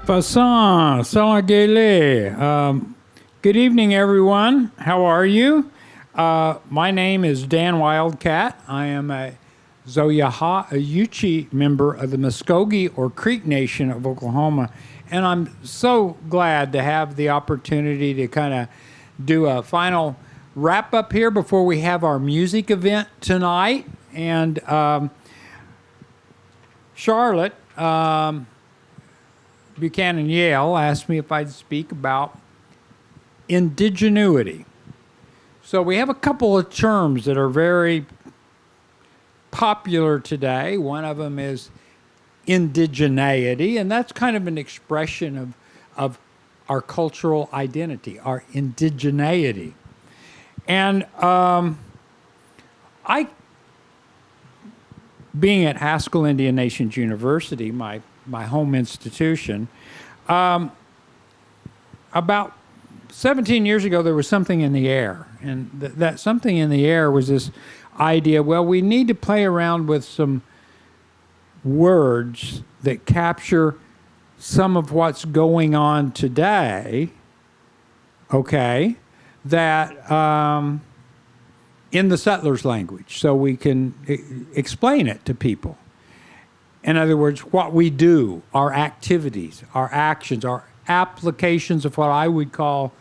Fasan, Salagele. Good evening, everyone. How are you? My name is Dan Wildcat. I am a Zoyaha Yuchi member of the Muskogee or Creek Nation of Oklahoma. And I'm so glad to have the opportunity to kind of do a final wrap up here before we have our music event tonight. And Charlotte Buchanan Yale asked me if I'd speak about indigenuity. So we have a couple of terms that are very popular today. One of them is indigeneity, and that's kind of an expression of our cultural identity, our indigeneity. And I, being at Haskell Indian Nations University, my home institution, about 17 years ago, there was something in the air. And that something in the air was this idea, well, we need to play around with some words that capture some of what's going on today, okay, that in the settlers' language, so we can explain it to people. In other words, what we do, our activities, our actions, our applications of what I would call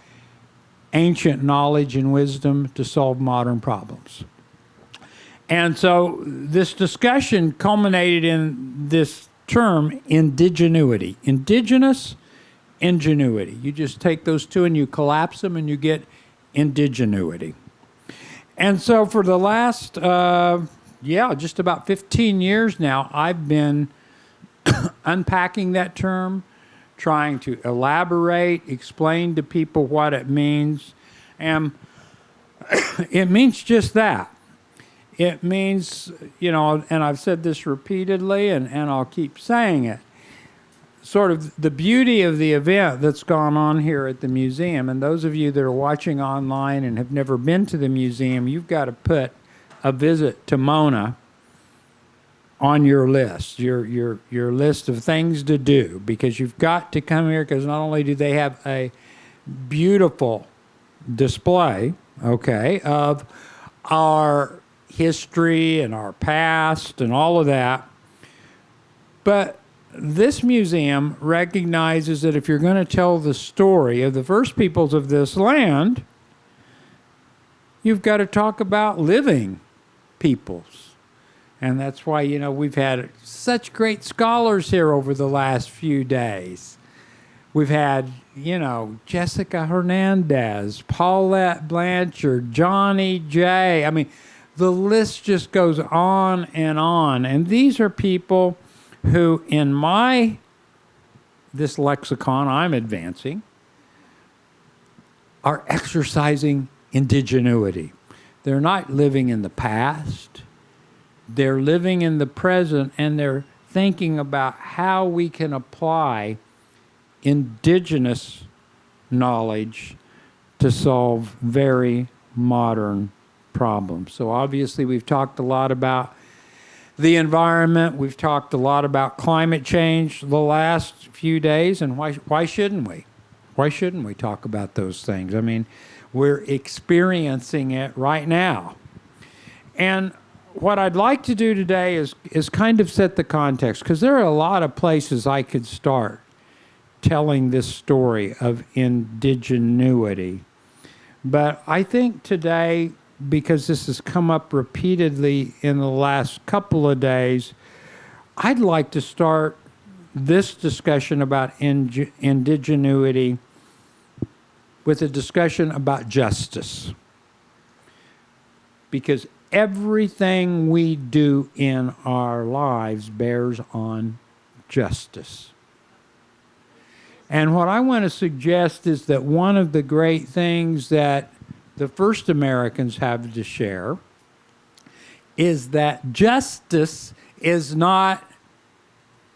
ancient knowledge and wisdom to solve modern problems. And so this discussion culminated in this term, indigenuity. Indigenous, ingenuity. You just take those two and you collapse them and you get indigenuity. And so for the last, just about 15 years now, I've been unpacking that term, trying to elaborate, explain to people what it means. And it means just that. It means, and I've said this repeatedly, and I'll keep saying it, sort of the beauty of the event that's gone on here at the museum, and those of you that are watching online and have never been to the museum, you've got to put a visit to Mona on your list, your list of things to do, because you've got to come here, because not only do they have a beautiful display, okay, of our history and our past and all of that, but this museum recognizes that if you're going to tell the story of the first peoples of this land, you've got to talk about living peoples. And that's why, we've had such great scholars here over the last few days. We've had, Jessica Hernandez, Paulette Blanchard, Johnny J. I mean, the list just goes on. And these are people who, in this lexicon I'm advancing, are exercising indigenuity. They're not living in the past. They're living in the present, and they're thinking about how we can apply indigenous knowledge to solve very modern problems. So obviously we've talked a lot about the environment. We've talked a lot about climate change the last few days, and why shouldn't we? Why shouldn't we talk about those things? I mean, we're experiencing it right now. And what I'd like to do today is kind of set the context, because there are a lot of places I could start telling this story of indigenuity. But I think today, because this has come up repeatedly in the last couple of days, I'd like to start this discussion about indigenuity with a discussion about justice. Because everything we do in our lives bears on justice. And what I want to suggest is that one of the great things that the first Americans have to share is that justice is not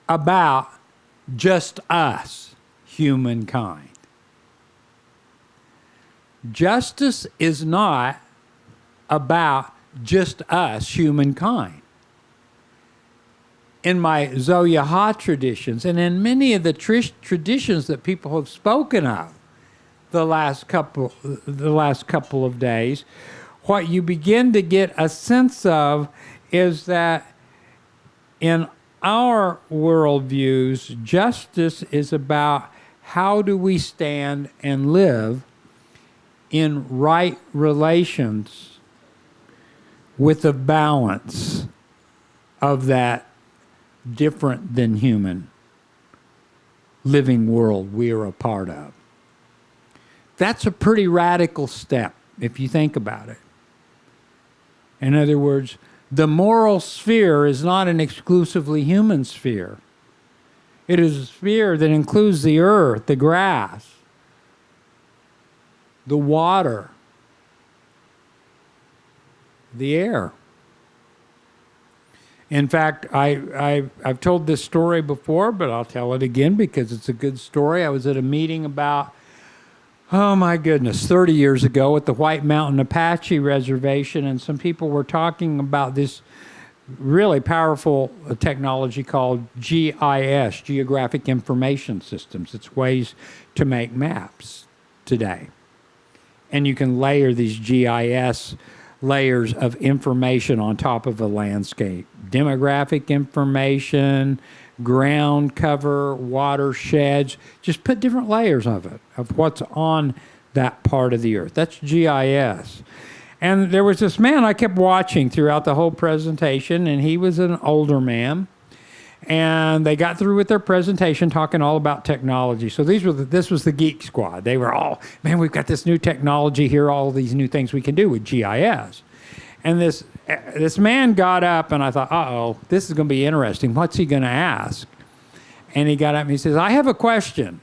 about just us, humankind. Justice is not about just us, humankind. in my Zoyaha traditions and in many of the traditions that people have spoken of the last couple of days, what you begin to get a sense of is that in our worldviews, justice is about how do we stand and live in right relations with the balance of that different than human living world we are a part of. That's a pretty radical step if you think about it. In other words, the moral sphere is not an exclusively human sphere. It is a sphere that includes the earth, the grass, the water, the air. In fact, I've told this story before, but I'll tell it again because it's a good story. I was at a meeting about, oh my goodness, 30 years ago at the White Mountain Apache Reservation, and some people were talking about this really powerful technology called GIS, Geographic Information Systems. It's ways to make maps today. And you can layer these GIS layers of information on top of a landscape. Demographic information, ground cover, watersheds. Just put different layers of it, of what's on that part of the earth. That's GIS. And there was this man I kept watching throughout the whole presentation, and he was an older man. And they got through with their presentation talking all about technology. So this was the geek squad. They were all, man, we've got this new technology here, all these new things we can do with GIS. And this man got up, and I thought, uh-oh, this is going to be interesting. What's he going to ask? And he got up and he says, I have a question.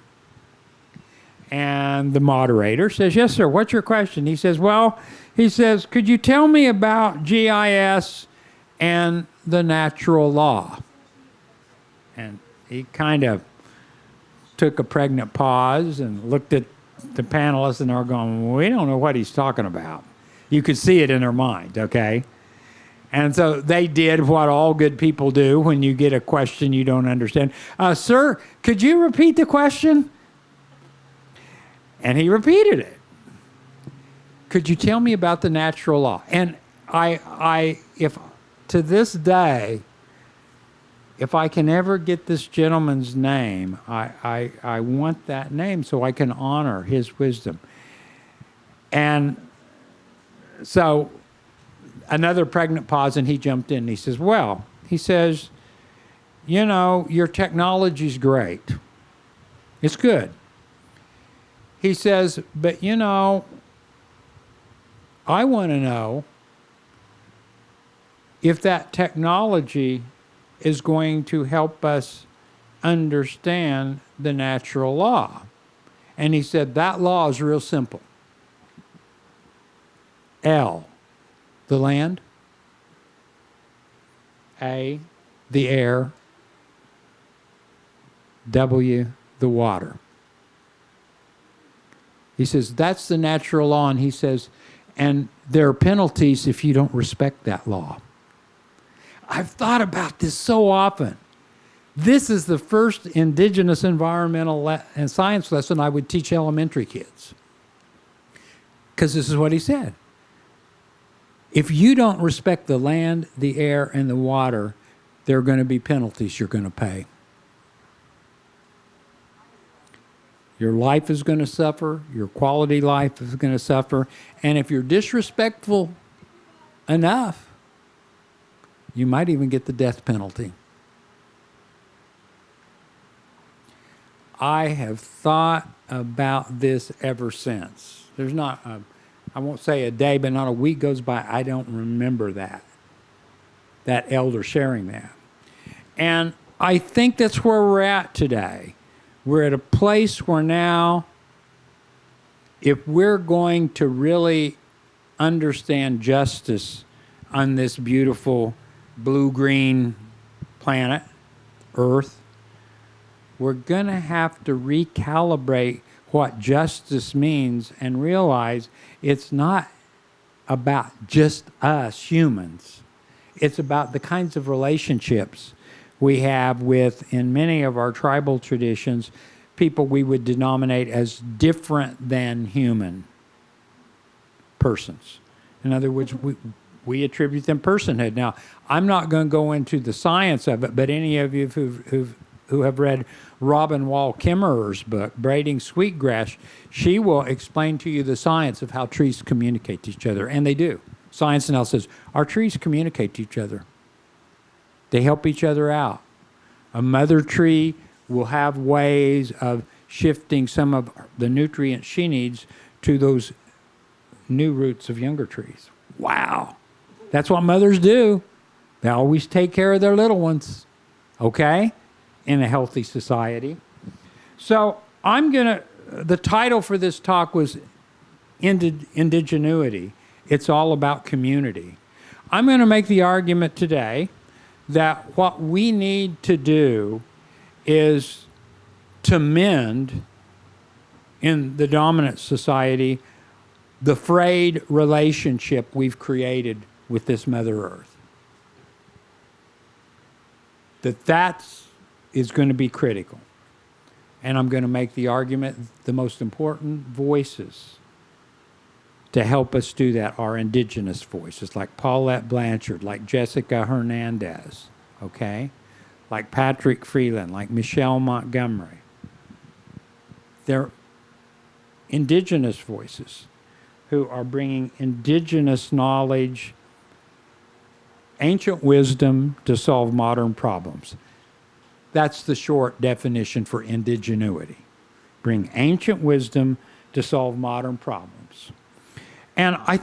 And the moderator says, yes, sir, what's your question? He says, could you tell me about GIS and the natural law? And he kind of took a pregnant pause and looked at the panelists, and they were going, we don't know what he's talking about. You could see it in their mind, okay? And so they did what all good people do when you get a question you don't understand. Sir, could you repeat the question? And he repeated it. Could you tell me about the natural law? And if to this day, if I can ever get this gentleman's name, I want that name so I can honor his wisdom. And so another pregnant pause, and he jumped in. And he says, your technology's great. It's good. He says, but I want to know if that technology is going to help us understand the natural law. And he said, that law is real simple. L, the land. A, the air. W, the water. He says, that's the natural law. And he says, and there are penalties if you don't respect that law. I've thought about this so often. This is the first Indigenous environmental and science lesson I would teach elementary kids. Because this is what he said. If you don't respect the land, the air, and the water, there are going to be penalties you're going to pay. Your life is going to suffer. Your quality life is going to suffer. And if you're disrespectful enough, you might even get the death penalty. I have thought about this ever since. There's not, I won't say a day, but not a week goes by, I don't remember that elder sharing that. And I think that's where we're at today. We're at a place where now, if we're going to really understand justice on this beautiful blue-green planet, Earth, we're going to have to recalibrate what justice means and realize it's not about just us humans. It's about the kinds of relationships we have in many of our tribal traditions, people we would denominate as different than human persons. In other words, we attribute them personhood. Now, I'm not going to go into the science of it, but any of you who have read Robin Wall Kimmerer's book, Braiding Sweetgrass, she will explain to you the science of how trees communicate to each other, and they do. Science now says our trees communicate to each other. They help each other out. A mother tree will have ways of shifting some of the nutrients she needs to those new roots of younger trees. Wow. That's what mothers do. They always take care of their little ones, okay, in a healthy society. So the title for this talk was Indigenuity. It's all about community. I'm going to make the argument today that what we need to do is to mend in the dominant society the frayed relationship we've created with this Mother Earth. That is going to be critical. And I'm going to make the argument the most important voices to help us do that are indigenous voices, like Paulette Blanchard, like Jessica Hernandez, okay? Like Patrick Freeland, like Michelle Montgomery. They're indigenous voices who are bringing indigenous knowledge, ancient wisdom to solve modern problems. That's the short definition for indigenuity. Bring ancient wisdom to solve modern problems. And I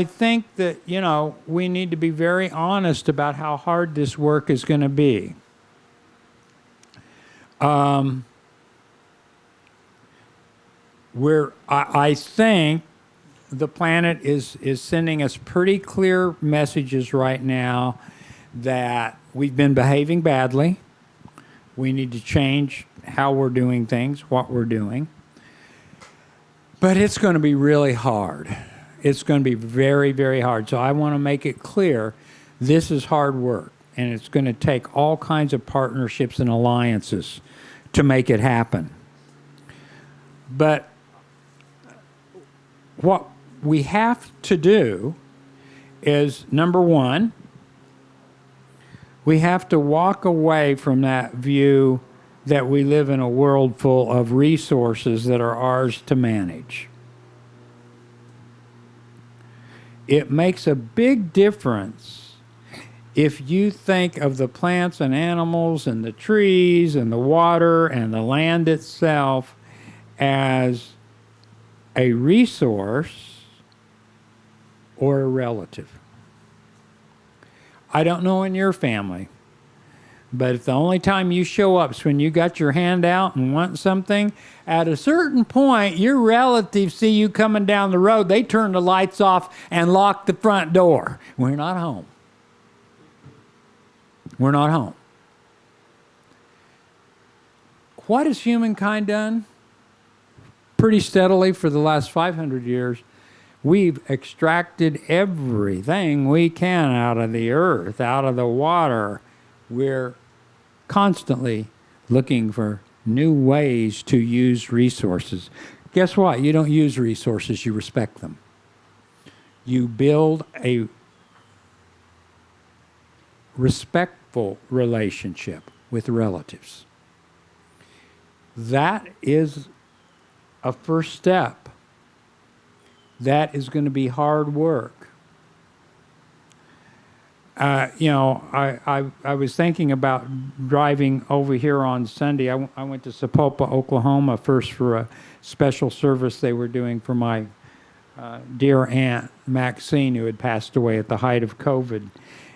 think that, we need to be very honest about how hard this work is going to be. I think the planet is sending us pretty clear messages right now that we've been behaving badly. We need to change how we're doing things, what we're doing. But it's going to be really hard. It's going to be very, very hard. So I want to make it clear this is hard work, and it's going to take all kinds of partnerships and alliances to make it happen. But what we have to do is, number one, we have to walk away from that view that we live in a world full of resources that are ours to manage. It makes a big difference if you think of the plants and animals and the trees and the water and the land itself as a resource or a relative. I don't know in your family, but if the only time you show up is when you got your hand out and want something, at a certain point, your relatives see you coming down the road, they turn the lights off and lock the front door. We're not home. We're not home. What has humankind done? Pretty steadily for the last 500 years, we've extracted everything we can out of the earth, out of the water. We're constantly looking for new ways to use resources. Guess what? You don't use resources, you respect them. You build a respectful relationship with relatives. That is a first step. That is going to be hard work. I was thinking about driving over here on Sunday. I went to Sapulpa, Oklahoma first for a special service they were doing for my dear aunt Maxine, who had passed away at the height of COVID.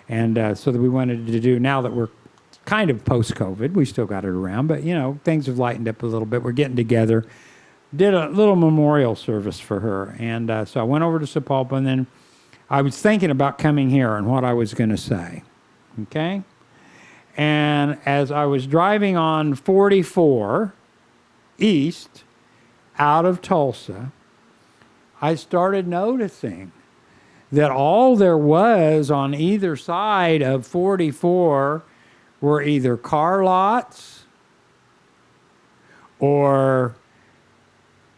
And so that we wanted to do, now that we're kind of post-COVID, we still got it around, but things have lightened up a little bit. We're getting together. Did a little memorial service for her. And so I went over to Sapulpa, and then I was thinking about coming here and what I was going to say. Okay? And as I was driving on 44 east out of Tulsa, I started noticing that all there was on either side of 44 were either car lots or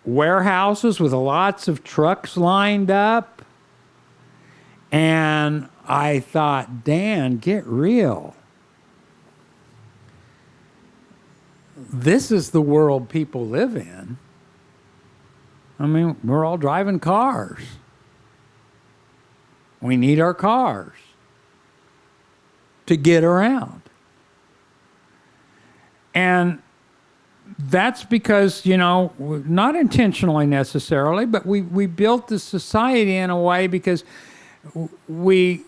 warehouses with lots of trucks lined up. And I thought, Dan, get real. This is the world people live in. I mean, we're all driving cars. We need our cars to get around. And that's because, you know, not intentionally necessarily, but we built the society in a way because we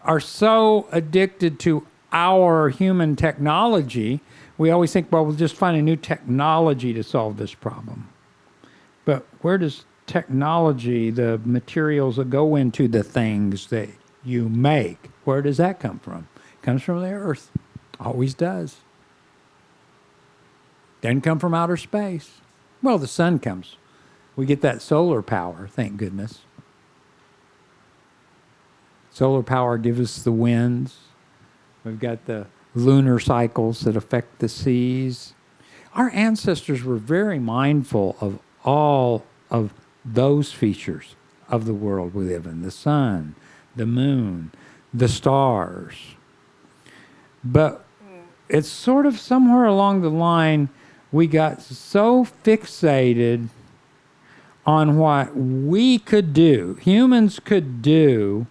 are so addicted to our human technology. We always think, well, we'll just find a new technology to solve this problem. But where does technology, the materials that go into the things that you make, where does that come from? It comes from the earth. Always does. Doesn't come from outer space. Well, the sun comes. We get that solar power, thank goodness. Solar power gives us the winds. We've got the lunar cycles that affect the seas. Our ancestors were very mindful of all of those features of the world we live in. The sun, the moon, the stars. But it's sort of somewhere along the line we got so fixated on what we could do, humans could do,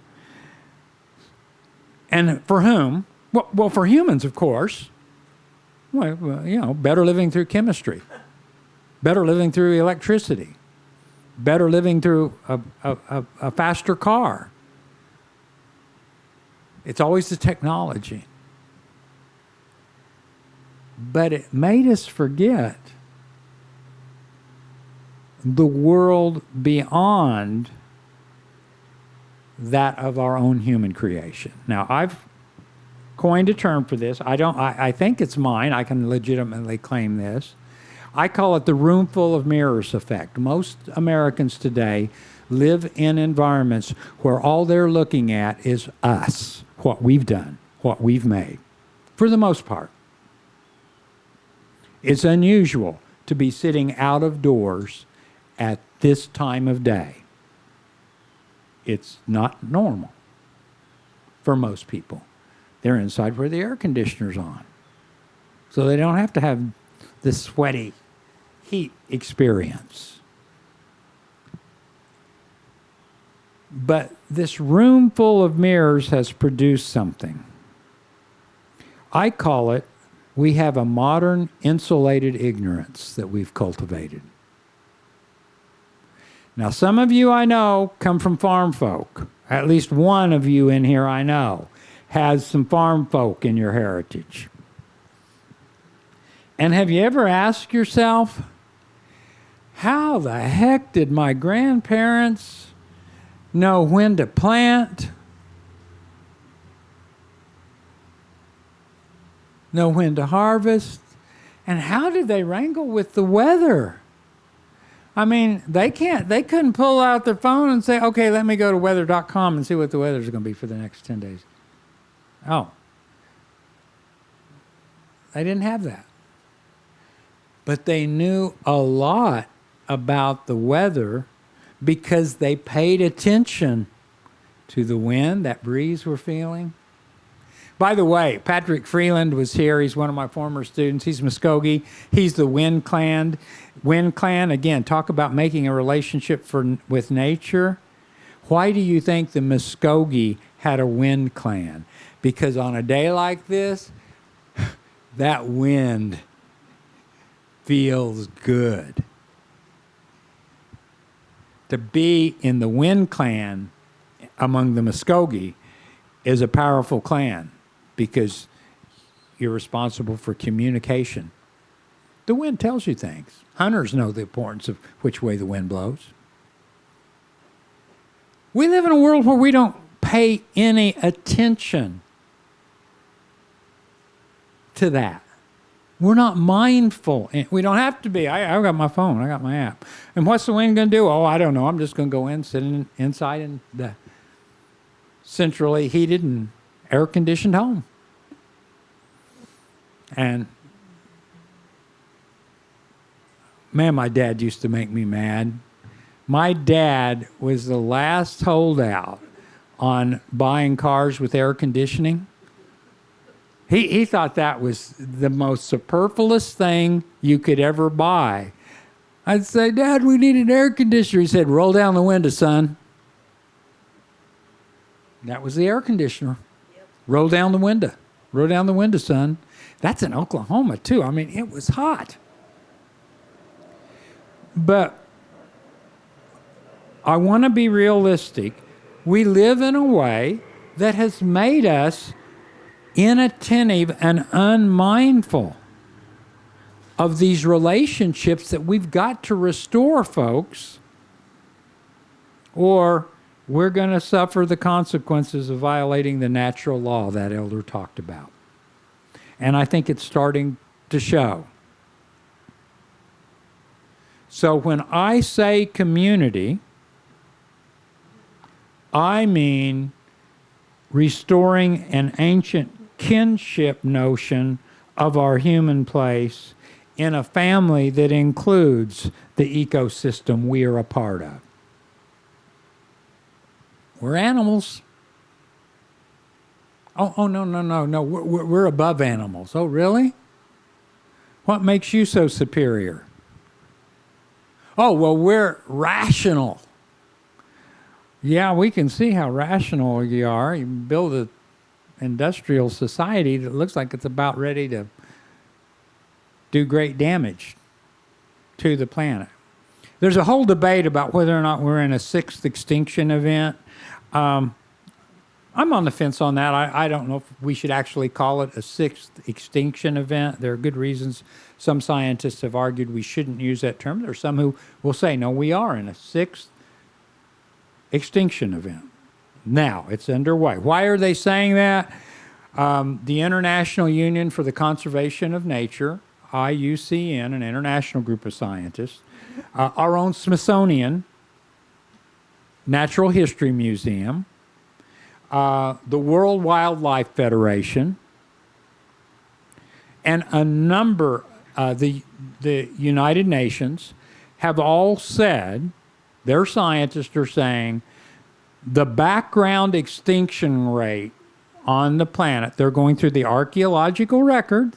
and for whom? Well, for humans, of course. Well, you know, better living through chemistry, better living through electricity, better living through a faster car. It's always the technology. But it made us forget the world beyond that of our own human creation. Now, I've coined a term for this. I think it's mine. I can legitimately claim this. I call it the roomful of mirrors effect. Most Americans today live in environments where all they're looking at is us, what we've done, what we've made, for the most part. It's unusual to be sitting out of doors at this time of day. It's not normal for most people. They're inside where the air conditioner's on. So they don't have to have this sweaty heat experience. But this room full of mirrors has produced something. I call it, we have a modern insulated ignorance that we've cultivated. Now, some of you I know come from farm folk. At least one of you in here I know has some farm folk in your heritage. And have you ever asked yourself, how the heck did my grandparents know when to plant, know when to harvest, and how did they wrangle with the weather? I mean, they couldn't pull out their phone and say, okay, let me go to weather.com and see what the weather's going to be for the next 10 days. Oh. They didn't have that. But they knew a lot about the weather because they paid attention to the wind, that breeze we're feeling. By the way, Patrick Freeland was here. He's one of my former students. He's Muskogee. He's the Wind Clan. Wind Clan, again, talk about making a relationship with nature. Why do you think the Muskogee had a Wind Clan? Because on a day like this, that wind feels good. To be in the Wind Clan among the Muskogee is a powerful clan because you're responsible for communication. The wind tells you things. Hunters know the importance of which way the wind blows. We live in a world where we don't pay any attention to that. We're not mindful. We don't have to be. I've got my phone. I got my app. And what's the wind going to do? Oh, I don't know. I'm just going to go in, sit inside in the centrally heated and air-conditioned home. And man, my dad used to make me mad. My dad was the last holdout on buying cars with air conditioning. He thought that was the most superfluous thing you could ever buy. I'd say, Dad, we need an air conditioner. He said, roll down the window, son. That was the air conditioner. Yep. Roll down the window. Roll down the window, son. That's in Oklahoma, too. I mean, it was hot. But I want to be realistic. We live in a way that has made us inattentive and unmindful of these relationships that we've got to restore, folks, or we're going to suffer the consequences of violating the natural law that elder talked about. And I think it's starting to show. So when I say community, I mean restoring an ancient kinship notion of our human place in a family that includes the ecosystem we are a part of. We're animals. Oh, no. We're above animals. Oh, really? What makes you so superior? Oh, well, we're rational. Yeah, we can see how rational you are. You build an industrial society that looks like it's about ready to do great damage to the planet. There's a whole debate about whether or not we're in a sixth extinction event. I'm on the fence on that. I don't know if we should actually call it a sixth extinction event. There are good reasons. Some scientists have argued we shouldn't use that term. There are some who will say, no, we are in a sixth extinction event. Now, it's underway. Why are they saying that? The International Union for the Conservation of Nature, IUCN, an international group of scientists, our own Smithsonian Natural History Museum, the World Wildlife Federation, and a number, the United Nations, have all said, their scientists are saying, the background extinction rate on the planet, they're going through the archaeological record,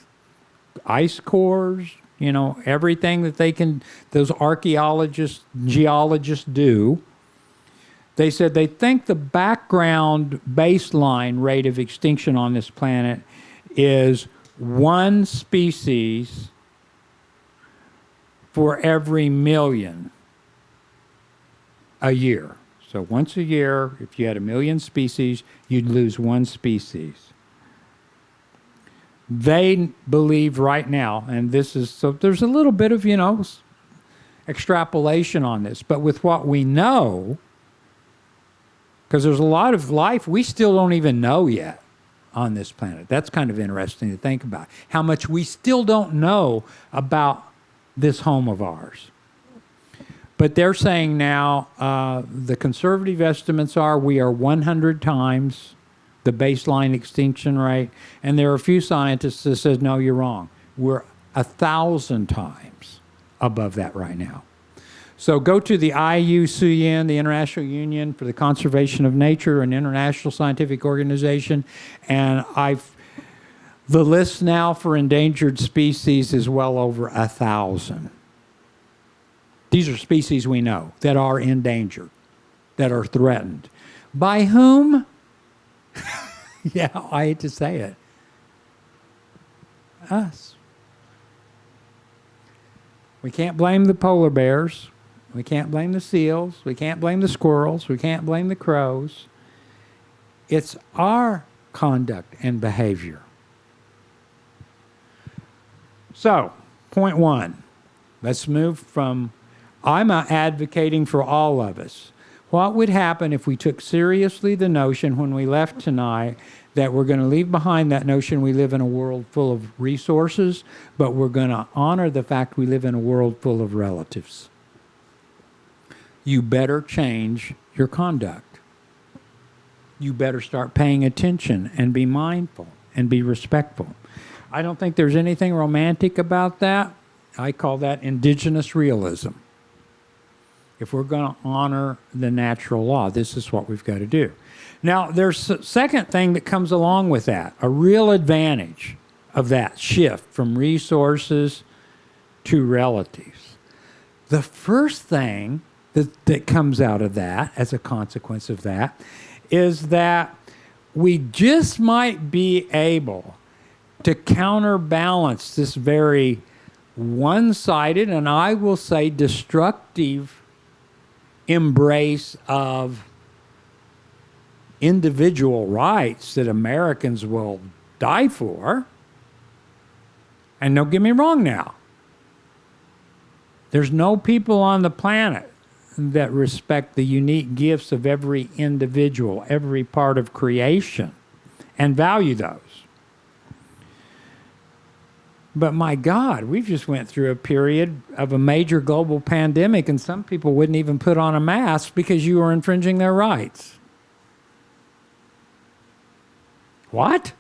ice cores, everything that those archaeologists, geologists do. They said they think the background baseline rate of extinction on this planet is one species for every million a year. So once a year, if you had 1 million species, you'd lose one species. They believe right now, and so there's a little bit of, extrapolation on this, but with what we know, because there's a lot of life we still don't even know yet on this planet. That's kind of interesting to think about. How much we still don't know about this home of ours. But they're saying now the conservative estimates are we are 100 times the baseline extinction rate. And there are a few scientists that says, no, you're wrong. We're 1,000 times above that right now. So go to the IUCN, the International Union for the Conservation of Nature, an international scientific organization, and the list now for endangered species is well over 1,000. These are species we know that are endangered, that are threatened. By whom? Yeah, I hate to say it. Us. We can't blame the polar bears. We can't blame the seals. We can't blame the squirrels. We can't blame the crows. It's our conduct and behavior. So, point one. Let's move from, I'm advocating for all of us. What would happen if we took seriously the notion when we left tonight that we're going to leave behind that notion we live in a world full of resources, but we're going to honor the fact we live in a world full of relatives? You better change your conduct. You better start paying attention and be mindful and be respectful. I don't think there's anything romantic about that. I call that indigenous realism. If we're going to honor the natural law, this is what we've got to do. Now, there's a second thing that comes along with that, a real advantage of that shift from resources to relatives. The first thing that comes out of that, as a consequence of that, is that we just might be able to counterbalance this very one-sided, and I will say destructive, embrace of individual rights that Americans will die for. And don't get me wrong now. There's no people on the planet that respect the unique gifts of every individual, every part of creation, and value those. But my God, we've just went through a period of a major global pandemic, and some people wouldn't even put on a mask because you were infringing their rights. What?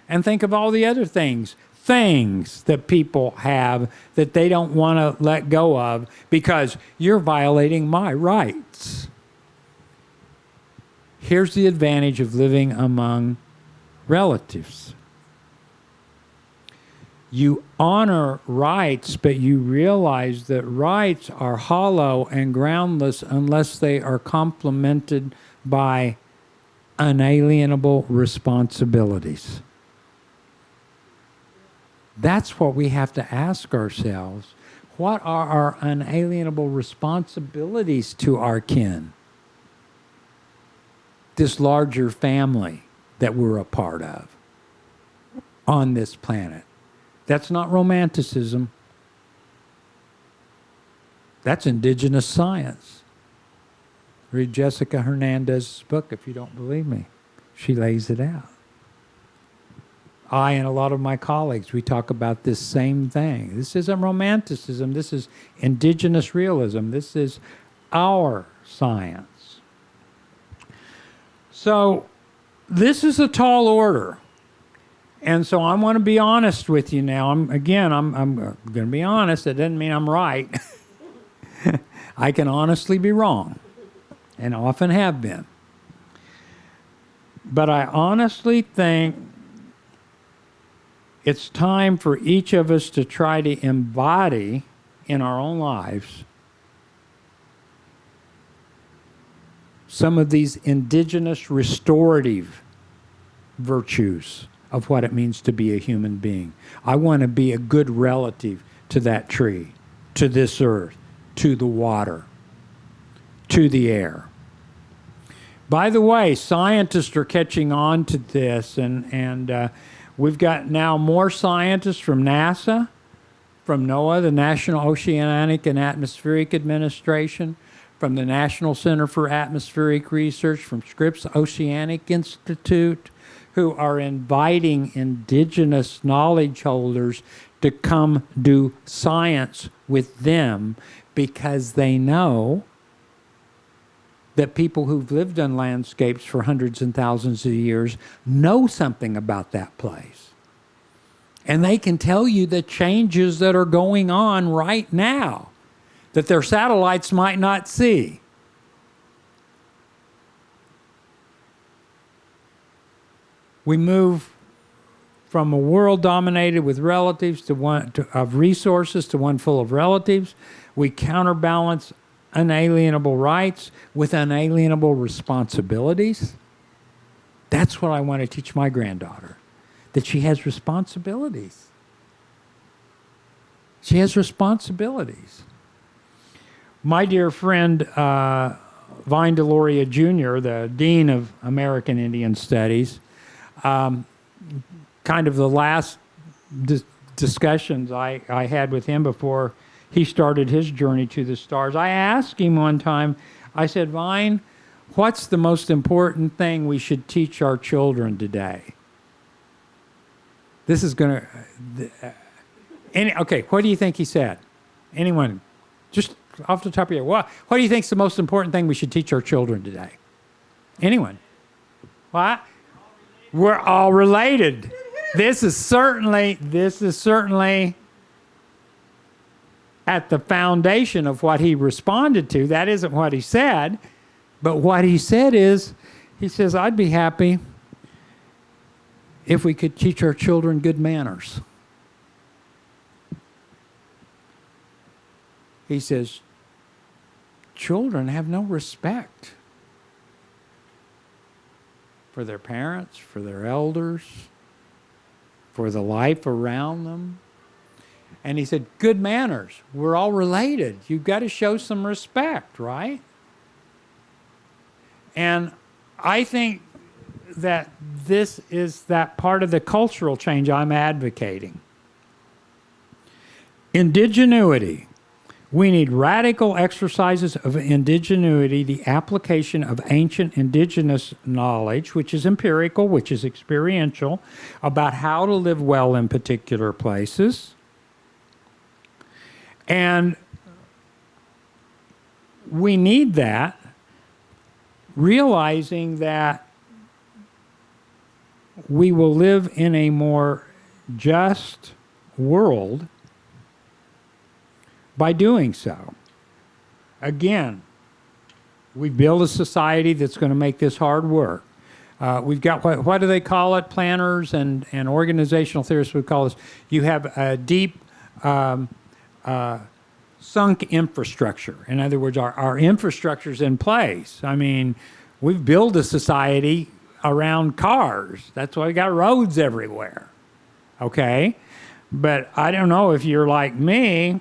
And think of all the other things that people have that they don't want to let go of because you're violating my rights. Here's the advantage of living among relatives. You honor rights, but you realize that rights are hollow and groundless unless they are complemented by unalienable responsibilities. That's what we have to ask ourselves. What are our unalienable responsibilities to our kin? This larger family that we're a part of on this planet. That's not romanticism. That's indigenous science. Read Jessica Hernandez's book if you don't believe me. She lays it out. I and a lot of my colleagues, we talk about this same thing. This isn't romanticism. This is indigenous realism. This is our science. So this is a tall order. And so I want to be honest with you now. I'm going to be honest. That doesn't mean I'm right. I can honestly be wrong, and often have been. But I honestly think it's time for each of us to try to embody in our own lives some of these indigenous restorative virtues of what it means to be a human being. I want to be a good relative to that tree, to this earth, to the water, to the air. By the way, scientists are catching on to this, and we've got now more scientists from NASA, from NOAA, the National Oceanic and Atmospheric Administration, from the National Center for Atmospheric Research, from Scripps Oceanic Institute, who are inviting indigenous knowledge holders to come do science with them because they know that people who've lived on landscapes for hundreds and thousands of years know something about that place. And they can tell you the changes that are going on right now that their satellites might not see. We move from a world dominated with relatives to one of resources to one full of relatives. We counterbalance unalienable rights with unalienable responsibilities. That's what I want to teach my granddaughter, that she has responsibilities. She has responsibilities. My dear friend, Vine Deloria Jr., the Dean of American Indian Studies, kind of the last discussions I had with him before he started his journey to the stars, I asked him one time, I said, Vine, what's the most important thing we should teach our children today? This is going to... okay, what do you think he said? Anyone? Just off the top of your head. What do you think is the most important thing we should teach our children today? Anyone? What? We're all related. This is certainly at the foundation of what he responded to. That isn't what he said, but what he said is, he says, I'd be happy if we could teach our children good manners. He says, children have no respect for their parents, for their elders, for the life around them. And he said, good manners. We're all related. You've got to show some respect, right? And I think that this is that part of the cultural change I'm advocating. Indigenuity. We need radical exercises of indigenuity, the application of ancient indigenous knowledge, which is empirical, which is experiential, about how to live well in particular places. And we need that, realizing that we will live in a more just world by doing so. Again, we build a society that's going to make this hard work. We've got, what do they call it? Planners and organizational theorists would call this. You have a deep sunk infrastructure. In other words, our infrastructure's in place. I mean, we've built a society around cars. That's why we got roads everywhere. Okay? But I don't know if you're like me.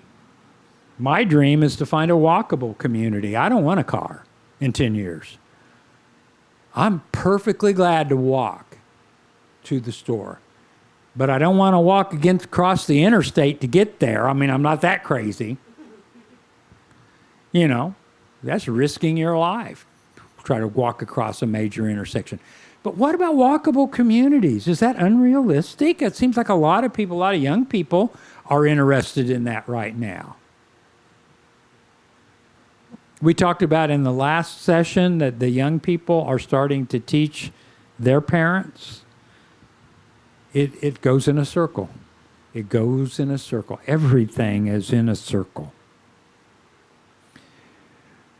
My dream is to find a walkable community. I don't want a car in 10 years. I'm perfectly glad to walk to the store. But I don't want to walk across the interstate to get there. I mean, I'm not that crazy. You know, that's risking your life. Try to walk across a major intersection. But what about walkable communities? Is that unrealistic? It seems like a lot of people, a lot of young people are interested in that right now. We talked about in the last session that the young people are starting to teach their parents. It goes in a circle. It goes in a circle. Everything is in a circle.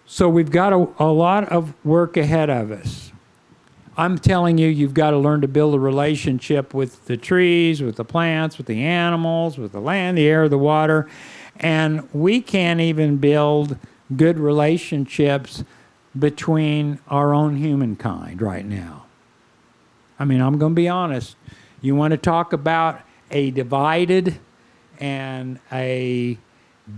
So we've got a lot of work ahead of us. I'm telling you, you've got to learn to build a relationship with the trees, with the plants, with the animals, with the land, the air, the water. And we can't even build good relationships between our own humankind right now. I mean, I'm going to be honest. You want to talk about a divided and a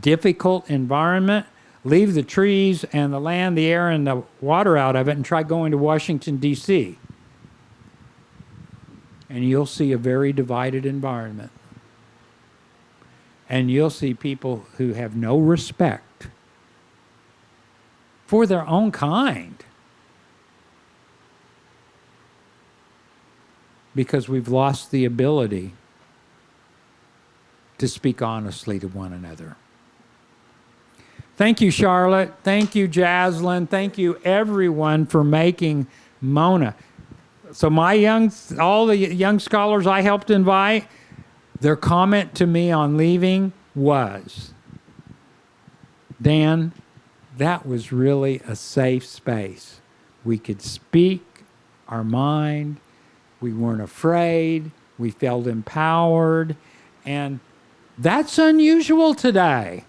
difficult environment? Leave the trees and the land, the air, and the water out of it and try going to Washington, D.C. And you'll see a very divided environment. And you'll see people who have no respect for their own kind. Because we've lost the ability to speak honestly to one another. Thank you, Charlotte. Thank you, Jaslyn. Thank you, everyone, for making Mona. So all the young scholars I helped invite, their comment to me on leaving was, Dan, that was really a safe space. We could speak our mind. We weren't afraid. We felt empowered. And that's unusual today.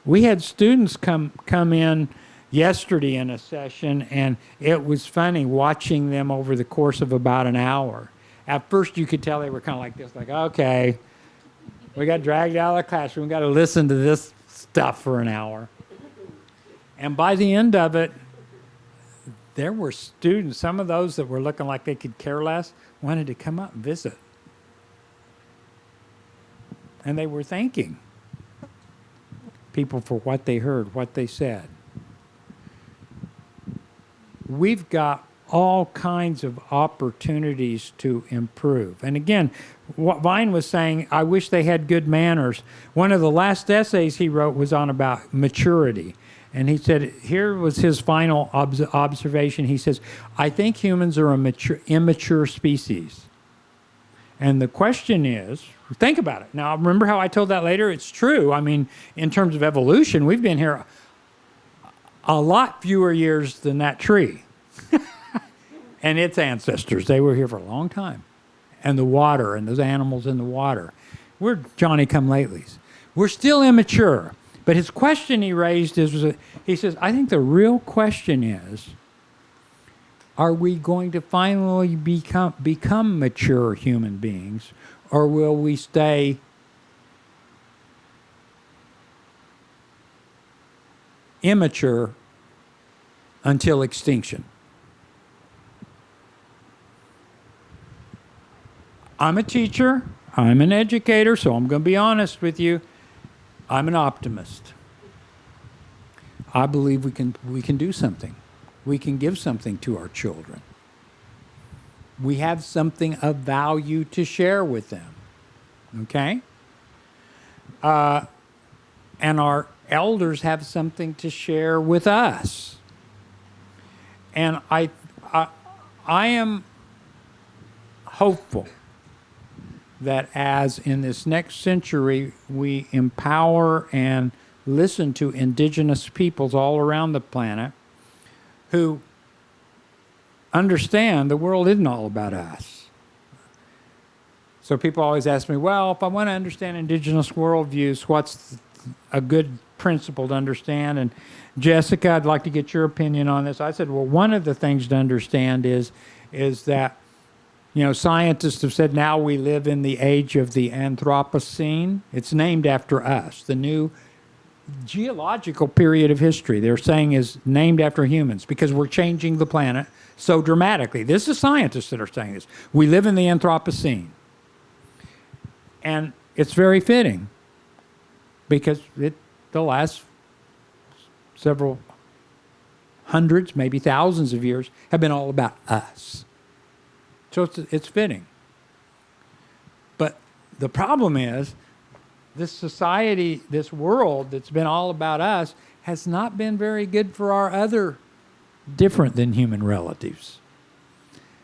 We had students come in yesterday in a session, and it was funny watching them over the course of about an hour. At first, you could tell they were kind of like this, like, okay, we got dragged out of the classroom. We got to listen to this stuff for an hour. And by the end of it, there were students, some of those that were looking like they could care less, wanted to come up and visit. And they were thanking people for what they heard, what they said. We've got all kinds of opportunities to improve. And again, what Vine was saying, I wish they had good manners. One of the last essays he wrote was on about maturity. And he said, here was his final observation. He says, I think humans are a immature species. And the question is, think about it. Now, remember how I told that later? It's true. I mean, in terms of evolution, we've been here a lot fewer years than that tree and its ancestors. They were here for a long time. And the water and those animals in the water. We're Johnny-come-latelys. We're still immature. But his question he raised is, he says, I think the real question is, are we going to finally become mature human beings, or will we stay immature until extinction? I'm a teacher. I'm an educator, so I'm going to be honest with you. I'm an optimist. I believe we can do something. We can give something to our children. We have something of value to share with them. Okay? And our elders have something to share with us. And I am hopeful that as in this next century we empower and listen to indigenous peoples all around the planet who understand the world isn't all about us. So people always ask me, well, if I want to understand indigenous worldviews, what's a good principle to understand? And Jessica, I'd like to get your opinion on this. I said, well, one of the things to understand is that, you know, scientists have said now we live in the age of the Anthropocene. It's named after us. The new geological period of history, they're saying, is named after humans because we're changing the planet so dramatically. This is scientists that are saying this. We live in the Anthropocene. And it's very fitting because the last several hundreds, maybe thousands of years have been all about us. So it's fitting. But the problem is, this society, this world that's been all about us has not been very good for our other different than human relatives.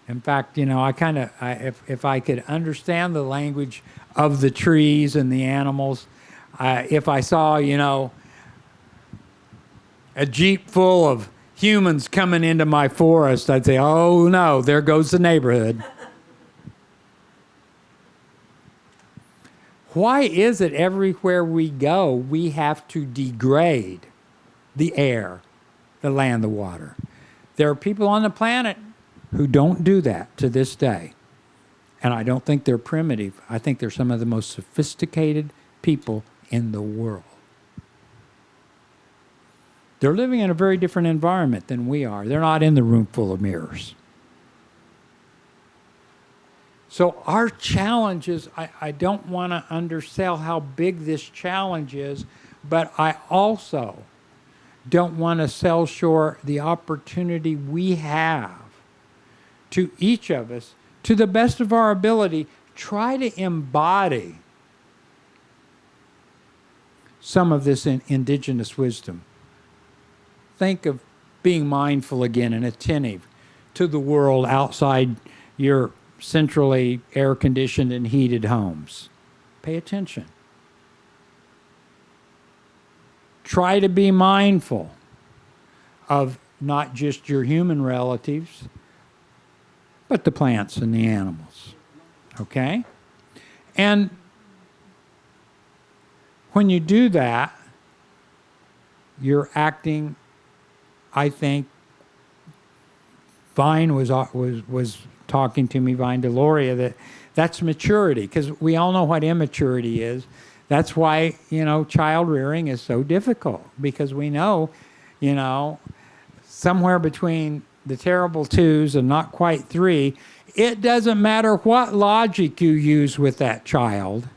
In fact, you know, if I could understand the language of the trees and the animals, if I saw, you know, a jeep full of humans coming into my forest, I'd say, oh no, there goes the neighborhood. Why is it everywhere we go, we have to degrade the air, the land, the water? There are people on the planet who don't do that to this day. And I don't think they're primitive. I think they're some of the most sophisticated people in the world. They're living in a very different environment than we are. They're not in the room full of mirrors. So our challenge is, I don't want to undersell how big this challenge is, but I also don't want to sell short the opportunity we have to each of us, to the best of our ability, try to embody some of this indigenous wisdom. Think of being mindful again and attentive to the world outside your centrally air-conditioned and heated homes. Pay attention. Try to be mindful of not just your human relatives, but the plants and the animals. Okay? And when you do that, you're acting, I think, Vine was talking to me, Vine Deloria, that's maturity, because we all know what immaturity is. That's why, you know, child rearing is so difficult, because we know, you know, somewhere between the terrible twos and not quite three, it doesn't matter what logic you use with that child.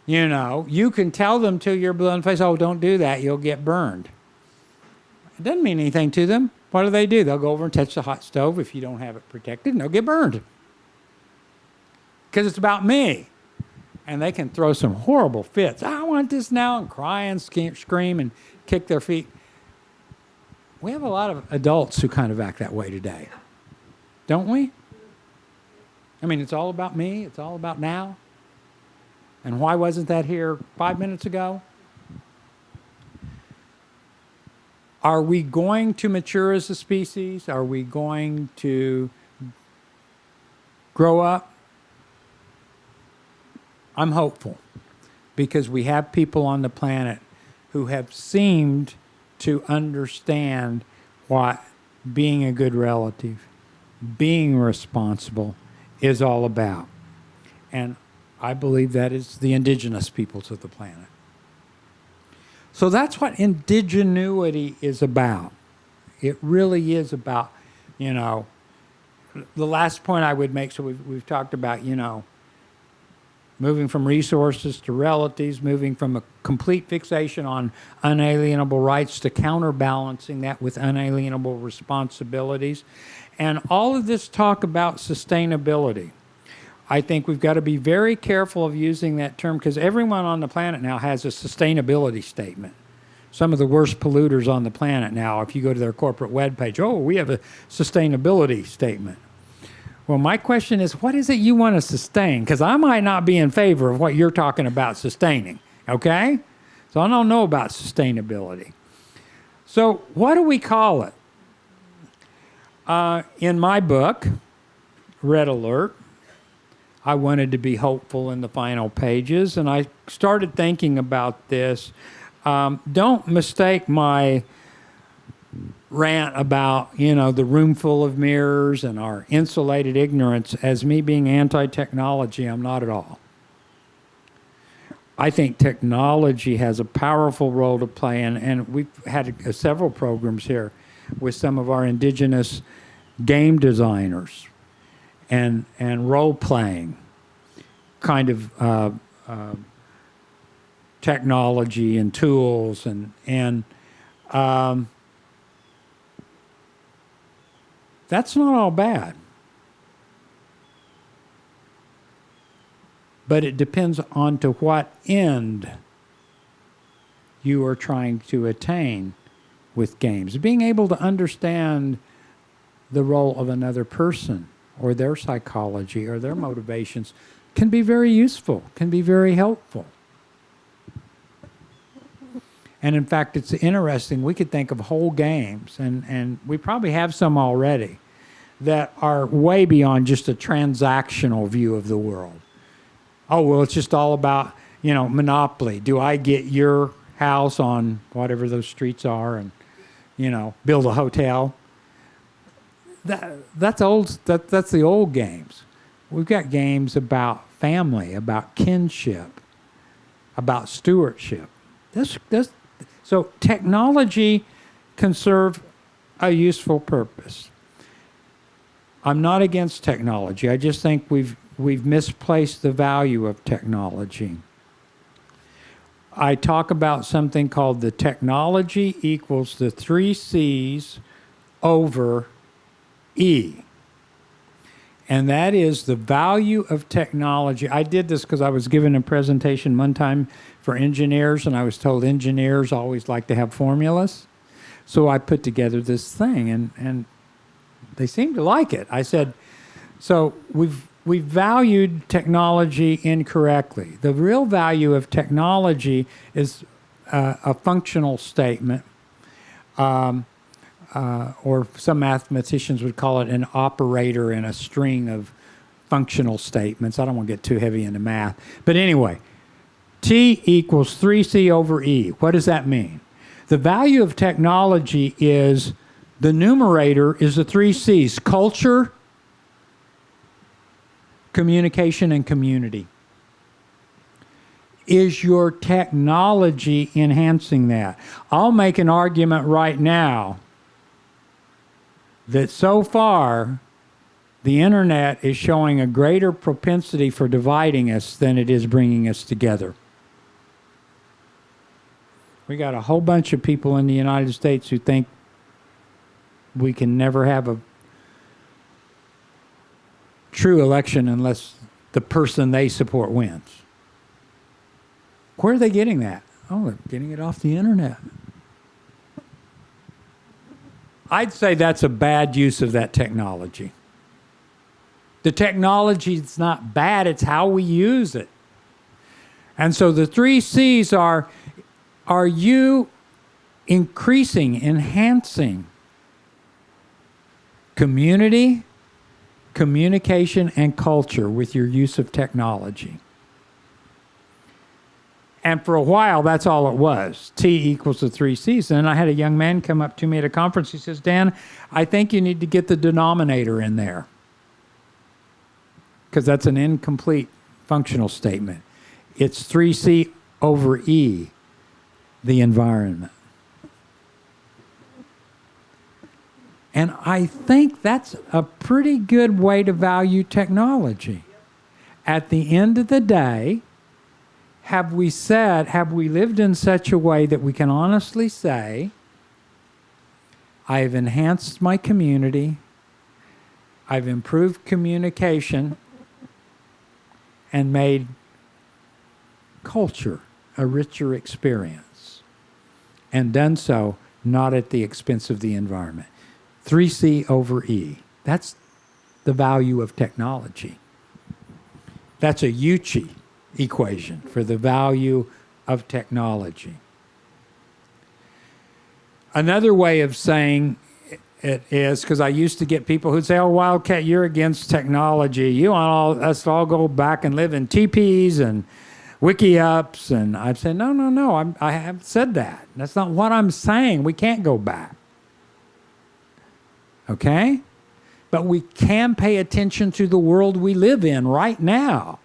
You know, you can tell them till you're blue in the face, oh, don't do that, you'll get burned. It doesn't mean anything to them. What do? They'll go over and touch the hot stove if you don't have it protected, and they'll get burned. Because it's about me. And they can throw some horrible fits. I want this now, and cry and scream and kick their feet. We have a lot of adults who kind of act that way today, don't we? I mean, it's all about me. It's all about now. And why wasn't that here 5 minutes ago? Are we going to mature as a species? Are we going to grow up? I'm hopeful because we have people on the planet who have seemed to understand what being a good relative, being responsible is all about. And I believe that is the indigenous peoples of the planet. So that's what indigenuity is about. It really is about, you know, the last point I would make, so we've talked about, you know, moving from resources to relatives, moving from a complete fixation on unalienable rights to counterbalancing that with unalienable responsibilities. And all of this talk about sustainability. I think we've got to be very careful of using that term because everyone on the planet now has a sustainability statement. Some of the worst polluters on the planet now, if you go to their corporate webpage, oh, we have a sustainability statement. Well, my question is, what is it you want to sustain? Because I might not be in favor of what you're talking about sustaining, okay? So I don't know about sustainability. So what do we call it? In my book, Red Alert, I wanted to be hopeful in the final pages, and I started thinking about this. Don't mistake my rant about, you know, the room full of mirrors and our insulated ignorance as me being anti-technology. I'm not at all. I think technology has a powerful role to play, and we've had several programs here with some of our indigenous game designers and role-playing kind of technology and tools and that's not all bad. But it depends on to what end you are trying to attain with games. Being able to understand the role of another person or their psychology or their motivations can be very useful, can be very helpful. And in fact, it's interesting, we could think of whole games, and we probably have some already, that are way beyond just a transactional view of the world. Oh, well, it's just all about, you know, monopoly. Do I get your house on whatever those streets are and, you know, build a hotel? That's old. That's the old games. We've got games about family, about kinship, about stewardship. So technology can serve a useful purpose. I'm not against technology. I just think we've misplaced the value of technology. I talk about something called the technology equals the 3 C's over E. And that is the value of technology. I did this because I was given a presentation one time for engineers, and I was told engineers always like to have formulas. So I put together this thing, and they seemed to like it. I said, so we've valued technology incorrectly. The real value of technology is a functional statement, or some mathematicians would call it an operator in a string of functional statements. I don't want to get too heavy into math. But anyway, T equals 3C over E. What does that mean? The value of technology is the numerator is the 3 C's: culture, communication, and community. Is your technology enhancing that? I'll make an argument right now that so far the internet is showing a greater propensity for dividing us than it is bringing us together. We got a whole bunch of people in the United States who think we can never have a true election unless the person they support wins. Where are they getting that? Oh, they're getting it off the internet. I'd say that's a bad use of that technology. The technology is not bad, it's how we use it. And so the 3 C's are you increasing, enhancing community, communication, and culture with your use of technology? And for a while, that's all it was. T equals the 3 C's. And I had a young man come up to me at a conference. He says, Dan, I think you need to get the denominator in there, because that's an incomplete functional statement. It's 3C over E, the environment. And I think that's a pretty good way to value technology. At the end of the day, have we lived in such a way that we can honestly say, I've enhanced my community, I've improved communication, and made culture a richer experience, and done so not at the expense of the environment? 3C over E. That's the value of technology. That's a Uchi equation for the value of technology. Another way of saying it is, because I used to get people who'd say, oh, Wildcat, you're against technology. You want us to all go back and live in teepees and wiki-ups. And I'd say, no, I haven't said that. That's not what I'm saying. We can't go back. Okay? But we can pay attention to the world we live in right now.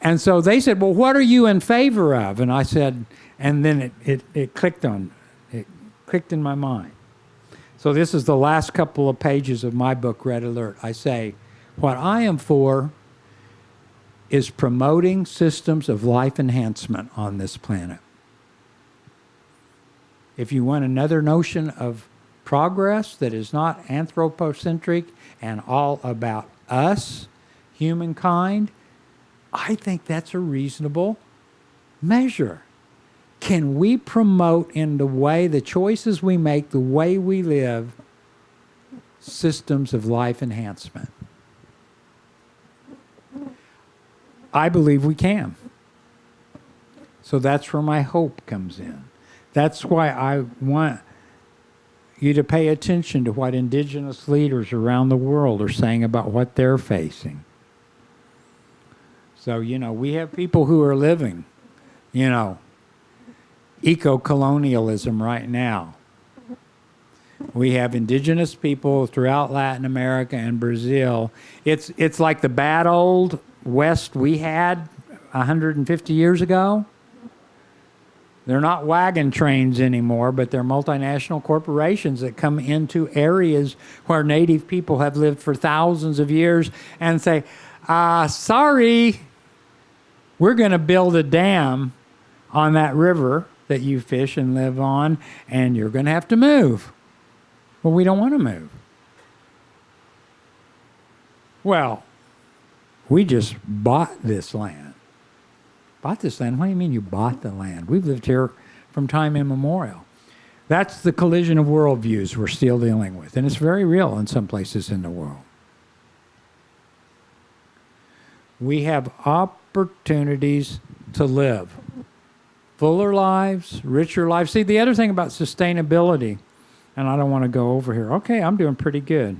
And so they said, well, what are you in favor of? And I said, and then it clicked in my mind. So this is the last couple of pages of my book, Red Alert. I say, what I am for is promoting systems of life enhancement on this planet. If you want another notion of progress that is not anthropocentric and all about us, humankind, I think that's a reasonable measure. Can we promote in the way, the choices we make, the way we live, systems of life enhancement? I believe we can. So that's where my hope comes in. That's why I want you to pay attention to what Indigenous leaders around the world are saying about what they're facing. So, we have people who are living, eco-colonialism right now. We have Indigenous people throughout Latin America and Brazil. It's like the bad old West we had 150 years ago. They're not wagon trains anymore, but they're multinational corporations that come into areas where native people have lived for thousands of years and say, sorry, we're going to build a dam on that river that you fish and live on, and you're going to have to move. Well, we don't want to move. Well, we just bought this land. Bought this land? What do you mean you bought the land? We've lived here from time immemorial. That's the collision of worldviews we're still dealing with, and it's very real in some places in the world. We have opportunities to live fuller lives, richer lives. See, the other thing about sustainability, and I don't want to go over here. Okay, I'm doing pretty good.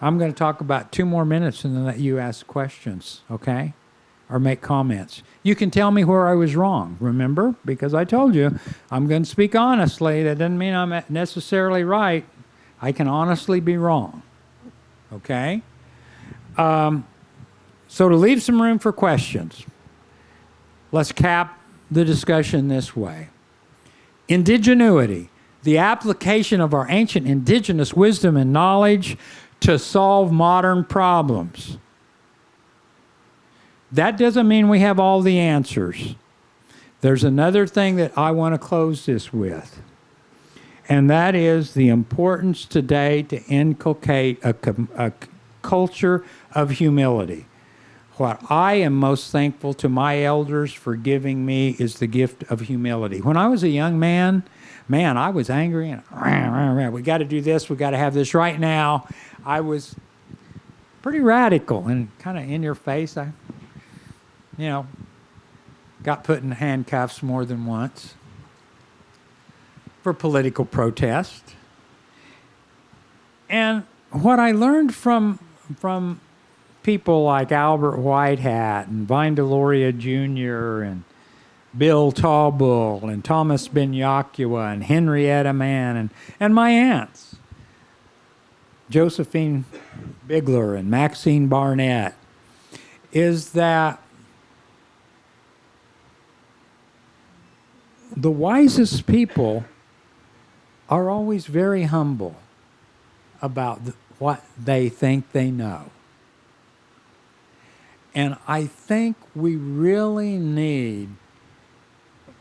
I'm going to talk about 2 more minutes and then let you ask questions, okay? Or make comments. You can tell me where I was wrong, remember? Because I told you, I'm going to speak honestly. That doesn't mean I'm necessarily right. I can honestly be wrong, okay? So to leave some room for questions, let's cap the discussion this way. Indigenuity, the application of our ancient indigenous wisdom and knowledge to solve modern problems. That doesn't mean we have all the answers. There's another thing that I want to close this with, and that is the importance today to inculcate a culture of humility. What I am most thankful to my elders for giving me is the gift of humility. When I was a young man, I was angry and we got to do this, we got to have this right now. I was pretty radical and kind of in your face. I, got put in handcuffs more than once for political protest. And what I learned from people like Albert Whitehat and Vine Deloria Jr. and Bill Tallbull and Thomas Ben Yakua and Henrietta Mann and my aunts, Josephine Bigler and Maxine Barnett, is that the wisest people are always very humble about what they think they know. And I think we really need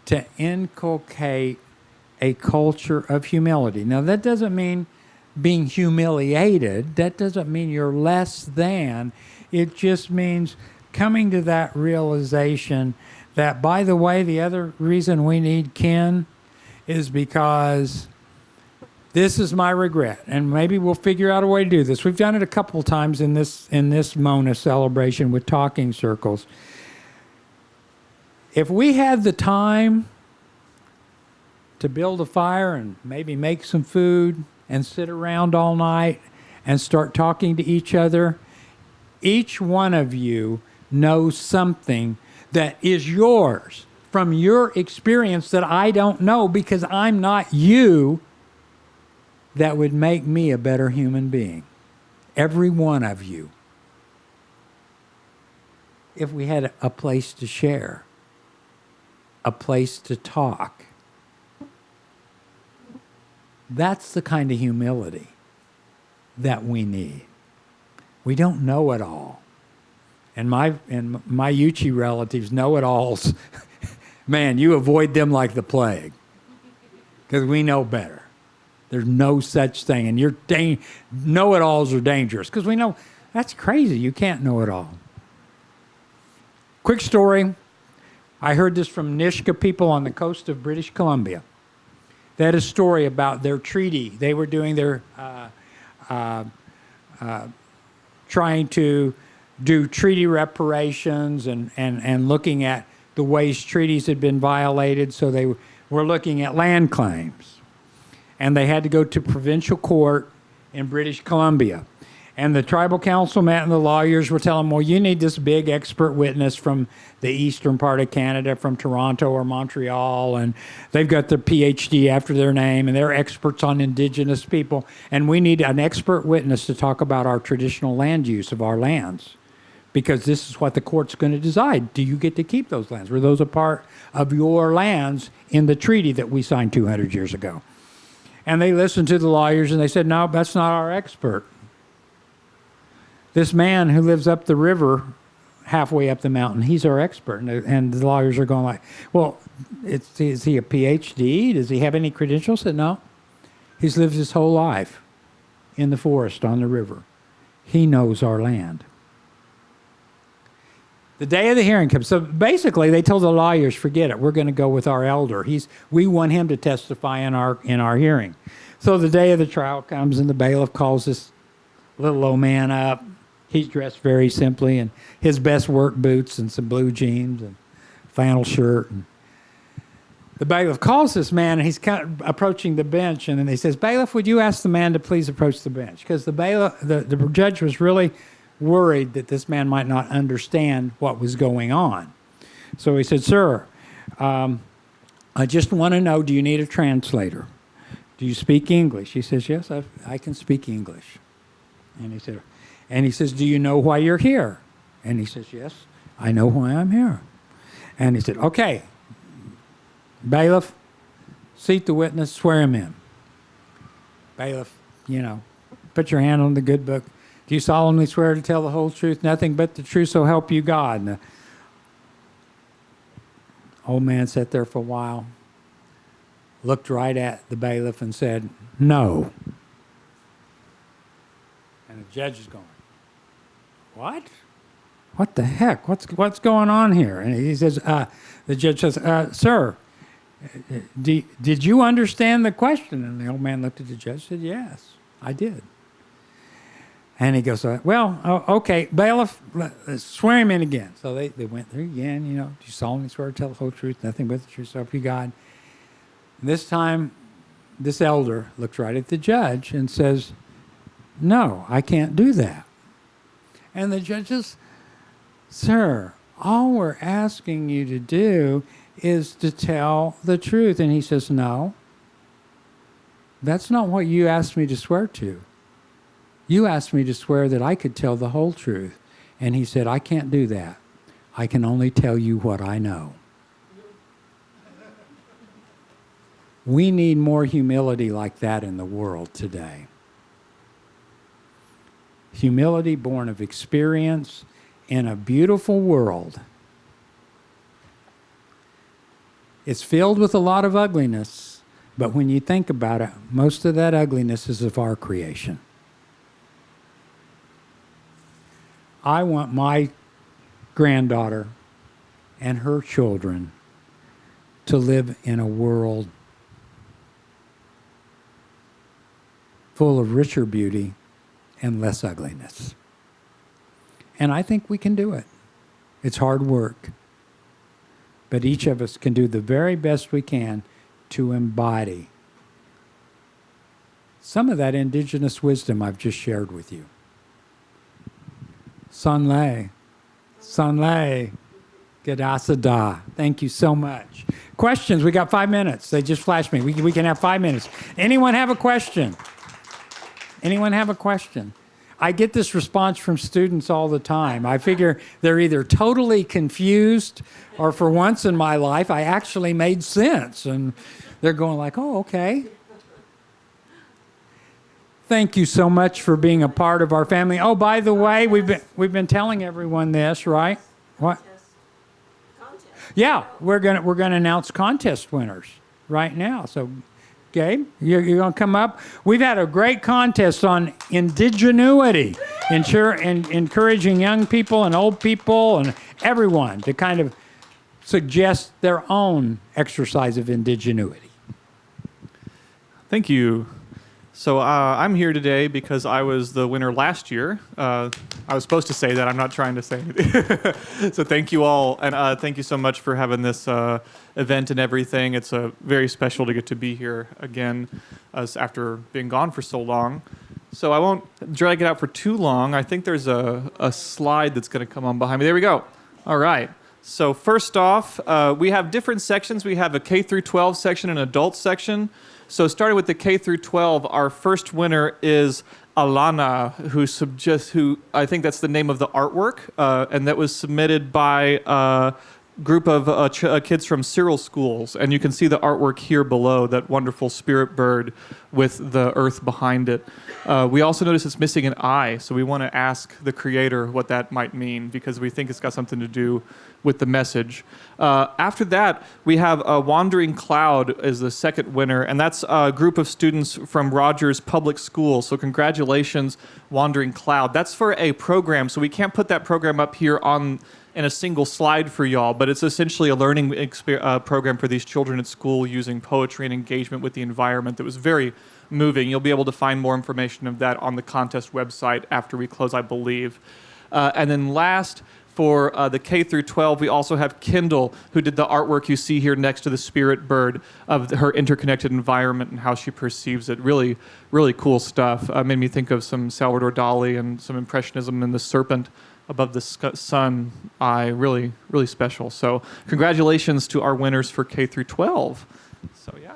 to inculcate a culture of humility. Now, that doesn't mean being humiliated. That doesn't mean you're less than. It just means coming to that realization that, by the way, the other reason we need kin is because this is my regret, and maybe we'll figure out a way to do this. We've done it a couple times in this Mona celebration with talking circles. If we had the time to build a fire and maybe make some food and sit around all night and start talking to each other, each one of you knows something that is yours from your experience that I don't know because I'm not you, that would make me a better human being. Every one of you. If we had a place to share, a place to talk. That's the kind of humility that we need. We don't know it all. And my Yuchi relatives know-it-alls, man, you avoid them like the plague. Because we know better. There's no such thing. And know-it-alls are dangerous. Because we know, that's crazy. You can't know it all. Quick story. I heard this from Nisga'a people on the coast of British Columbia. They had a story about their treaty. They were doing their, trying to do treaty reparations and looking at the ways treaties had been violated. So they were looking at land claims. And they had to go to provincial court in British Columbia. And the tribal council met and the lawyers were telling them, well, you need this big expert witness from the eastern part of Canada, from Toronto or Montreal. And they've got their PhD after their name, and they're experts on Indigenous people. And we need an expert witness to talk about our traditional land use of our lands. Because this is what the court's going to decide. Do you get to keep those lands? Were those a part of your lands in the treaty that we signed 200 years ago? And they listened to the lawyers and they said, no, that's not our expert. This man who lives up the river, halfway up the mountain, he's our expert. And the lawyers are going like, well, is he a PhD? Does he have any credentials? I said, no. He's lived his whole life in the forest on the river. He knows our land. The day of the hearing comes. So basically, they told the lawyers, forget it. We're going to go with our elder. We want him to testify in our hearing. So the day of the trial comes, and the bailiff calls this little old man up. He's dressed very simply in his best work boots and some blue jeans and flannel shirt. And the bailiff calls this man, and he's kind of approaching the bench. And then he says, bailiff, would you ask the man to please approach the bench? Because the judge was really worried that this man might not understand what was going on. So he said, sir, I just want to know, do you need a translator? Do you speak English? He says, yes, I can speak English. And he says, do you know why you're here? And he says, yes, I know why I'm here. And he said, okay, bailiff, seat the witness, swear him in. Bailiff, put your hand on the good book. Do you solemnly swear to tell the whole truth, nothing but the truth, so help you God? And the old man sat there for a while, looked right at the bailiff and said, no. And the judge is going, what? what the heck? What's going on here? And he says, the judge says, sir, did you understand the question? And the old man looked at the judge and said, yes, I did. And he goes, okay, bailiff, swear him in again. So they went through again, do you solemnly swear to tell the whole truth, nothing but the truth, so help you God. And this time, this elder looks right at the judge and says, no, I can't do that. And the judge says, sir, all we're asking you to do is to tell the truth. And he says, no, that's not what you asked me to swear to. You asked me to swear that I could tell the whole truth. And he said, I can't do that. I can only tell you what I know. We need more humility like that in the world today. Humility born of experience in a beautiful world. It's filled with a lot of ugliness, but when you think about it, most of that ugliness is of our creation. I want my granddaughter and her children to live in a world full of richer beauty and less ugliness. And I think we can do it. It's hard work. But each of us can do the very best we can to embody some of that indigenous wisdom I've just shared with you. Sanlai, Gadasada. Thank you so much. Questions? We got 5 minutes. They just flashed me. We can have 5 minutes. Anyone have a question? Anyone have a question? I get this response from students all the time. I figure they're either totally confused or for once in my life, I actually made sense. And they're going like, oh, okay. Thank you so much for being a part of our family. Oh, by the way, we've been telling everyone this, right? What? Contest. Yeah, we're gonna announce contest winners right now. So, Gabe, you're gonna come up. We've had a great contest on Indigenuity, encouraging young people and old people and everyone to kind of suggest their own exercise of Indigenuity. Thank you. So I'm here today because I was the winner last year. I was supposed to say that. I'm not trying to say anything. So thank you all, and thank you so much for having this event and everything. It's very special to get to be here again after being gone for so long. So I won't drag it out for too long. I think there's a slide that's going to come on behind me. There we go. All right. So first off, we have different sections. We have a K through 12 section and an adult section. So starting with the K through 12, our first winner is Alana, who I think that's the name of the artwork, and that was submitted by a group of kids from Cyril schools. And you can see the artwork here below, that wonderful spirit bird with the earth behind it. We also notice it's missing an eye, so we want to ask the creator what that might mean, because we think it's got something to do with the message. After that, we have Wandering Cloud as the second winner, and that's a group of students from Rogers Public School. So congratulations, Wandering Cloud. That's for a program, so we can't put that program up here in a single slide for y'all, but it's essentially a learning program for these children at school using poetry and engagement with the environment that was very moving. You'll be able to find more information of that on the contest website after we close, I believe. And then last, for the K through 12, we also have Kendall, who did the artwork you see here next to the spirit bird of her interconnected environment and how she perceives it. Really, really cool stuff. Made me think of some Salvador Dali and some Impressionism and the serpent above the sun eye. Really, really special. So congratulations to our winners for K through 12. So yeah.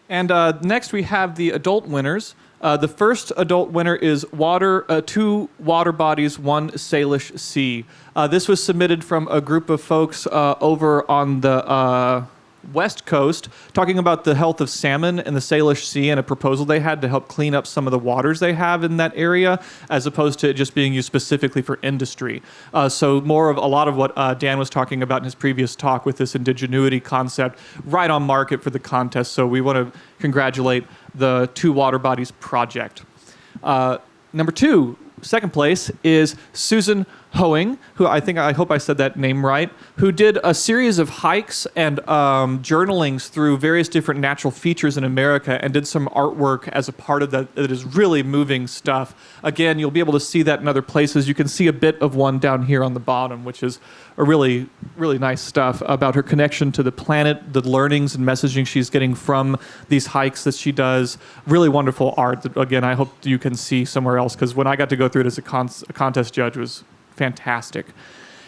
And next we have the adult winners. The first adult winner is 2 water bodies, 1 Salish sea. This was submitted from a group of folks over on the West Coast, talking about the health of salmon in the Salish Sea and a proposal they had to help clean up some of the waters they have in that area, as opposed to it just being used specifically for industry. So more of a lot of what Dan was talking about in his previous talk with this Indigenuity concept, right on market for the contest. So we want to congratulate the 2 Water Bodies project. Number 2, second place, is Susan Hoeing, who I hope I said that name right, who did a series of hikes and journalings through various different natural features in America and did some artwork as a part of that. It is really moving stuff. Again, you'll be able to see that in other places. You can see a bit of one down here on the bottom, which is a really, really nice stuff about her connection to the planet, the learnings and messaging she's getting from these hikes that she does. Really wonderful art that, again, I hope you can see somewhere else, because when I got to go through it as a contest judge, it was fantastic.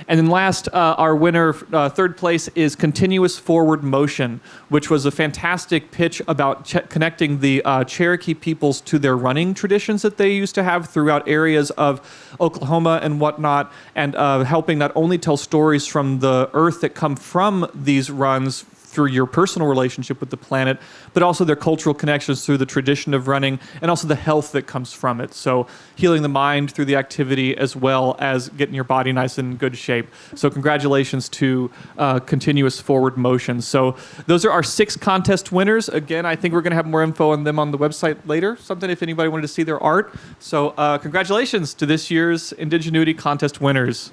And then last, our winner, third place, is Continuous Forward Motion, which was a fantastic pitch about connecting the Cherokee peoples to their running traditions that they used to have throughout areas of Oklahoma and whatnot, and helping not only tell stories from the earth that come from these runs through your personal relationship with the planet, but also their cultural connections through the tradition of running, and also the health that comes from it. So healing the mind through the activity, as well as getting your body nice and in good shape. So congratulations to Continuous Forward Motion. So those are our 6 contest winners. Again, I think we're going to have more info on them on the website later, something if anybody wanted to see their art. So congratulations to this year's Indigenuity contest winners.